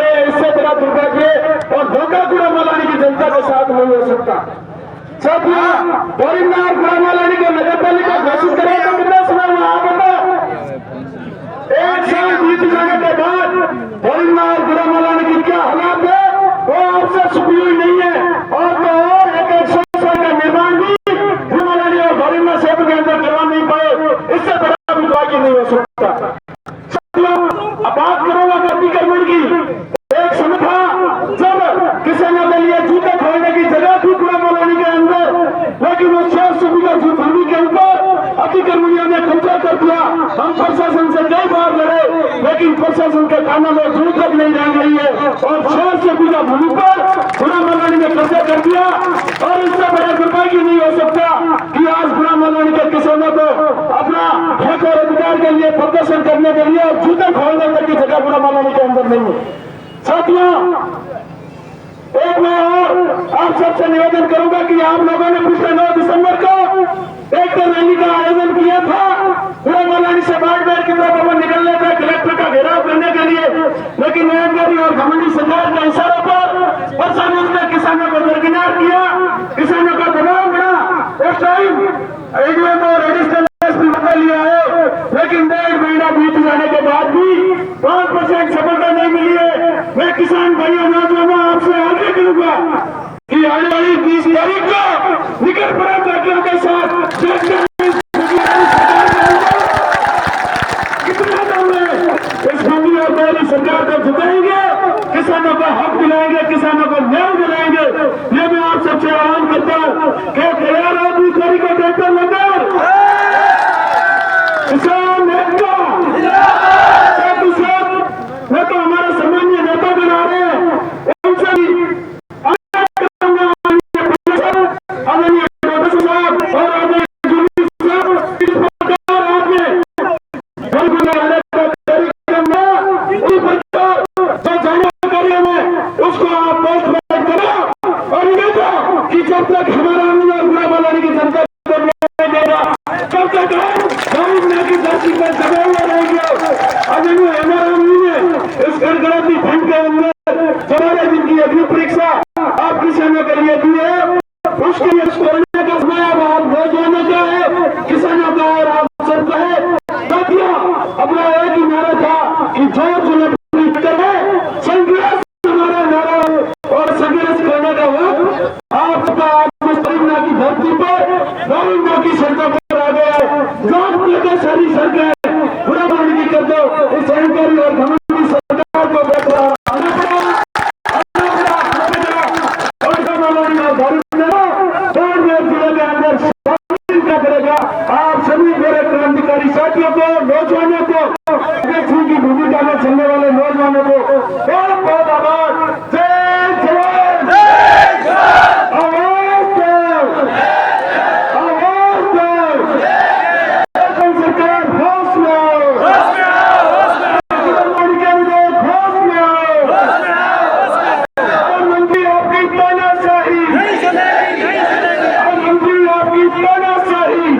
रहे हैं, इससे बड़ा दुर्भाग्य और धोखा गुड़ामालानी की जनता के साथ नहीं हो सकता। साथियों, परिणाम गुड़ामालानी को नगर पालिका घोषित करें तो कितना समय हुआ आप बताओ? 1 साल बीत जाने के बाद परिणाम गुड़ामालानी की क्या हालात है वो आपसे छुपी हुई नहीं है। और तो और एक 100 साल का निर्माण भी गुड़ामालानी और भरिन्ना क्षेत्र के अंदर करवा नहीं पाए, इससे बड़ा दुर्भाग्य नहीं हो सकता। अब बात करूंगा अतिक्रमण की। एक समय था जब किसानों के लिए जूते खोलने की जगह थी गुड़ामालानी के अंदर, लेकिन उस 400 बीघा भूमि के ऊपर अतिक्रमणियों ने कब्जा कर दिया। हम प्रशासन से कई बार लड़े, लेकिन प्रशासन के कानों में जू तक नहीं रह गई है और 400 बीघा भूमि पर गुड़ामालानी ने कब्जा कर दिया। और इससे बड़ा दुर्भाग्य नहीं हो सकता कि आज गुड़ामालानी के किसानों को अपना हक और अधिकार के लिए प्रदर्शन करने के लिए जूते खोलने तक की जगह गुड़ामालानी के अंदर नहीं है। साथियों, एक मैं और आप सबसे निवेदन करूंगा कि आप लोगों ने पिछले 9 दिसंबर को एक रैली का आयोजन किया था गुड़ामालानी से बाढ़ की तरफ अपन निकलने थे कलेक्टर का घेराव करने के लिए, लेकिन नरेंद्र और घमंडी सरकार के इशारों पर प्रशासन ने किसानों को दरकिनार किया, किसानों का दबाव बढ़ा। उस टाइम एडीएम और एडिशनल एसपी बदल लिया है, लेकिन 1.5 महीना बीत जाने के बाद भी 5% सफलता नहीं मिली है। मैं किसान भाइयों नौजवानों आपसे आग्रह करूंगा कि आने वाली 20 तारीख को निकट परामर्शों के साथ कितना दम है इस मोदी और मोदी सरकार को जिताएंगे, किसानों का हक दिलाएंगे, किसानों को न्याय दिलाएंगे। ये मैं आप सबसे आह्वान करता हूँ कि तैयार हो 20 तारीख को देखते नगर किसान नेता मैं तो हमारा सामान्य नेता बना रहे हैं, उनसे भी उसको आप पोस्टमार्टम करो और ये कहो कि जब तक हमारा गुड़ामालानी की जनता देगा तब तक हम की धरती पर दबे हुए रहेंगे। अब हमारा इस गड़गड़ाती ठंड के अंदर 14 दिन की अग्नि परीक्षा आप किसानों के लिए दी है, उसके लिए करने का समय अब आप नौजवानों का है, किसानों का और आप सबका है। साथियों, अपना एक ही नारा था कि जो संघर्ष हमारा नारा है और संघर्ष करने का वक्त आप सबका परिन्ना की धरती पर परिन्ना की सड़कों पर आ गया है। जो लेकर सारी सड़कें गुड़ामालानी की कर दो, इस अहंकारी और घमंडी सरकार को बैठा करेगा। आप सभी मेरे क्रांतिकारी साथियों को, नौजवानों को, की भूमिका में चलने वाले नौजवानों को बहुत बहुत आभार। जय जवान, जय जवान, आवाज दो, आवाज दो, सरकार होश में आओ, प्रधानमंत्री आपकी तानाशाही, प्रधानमंत्री आपकी तानाशाही।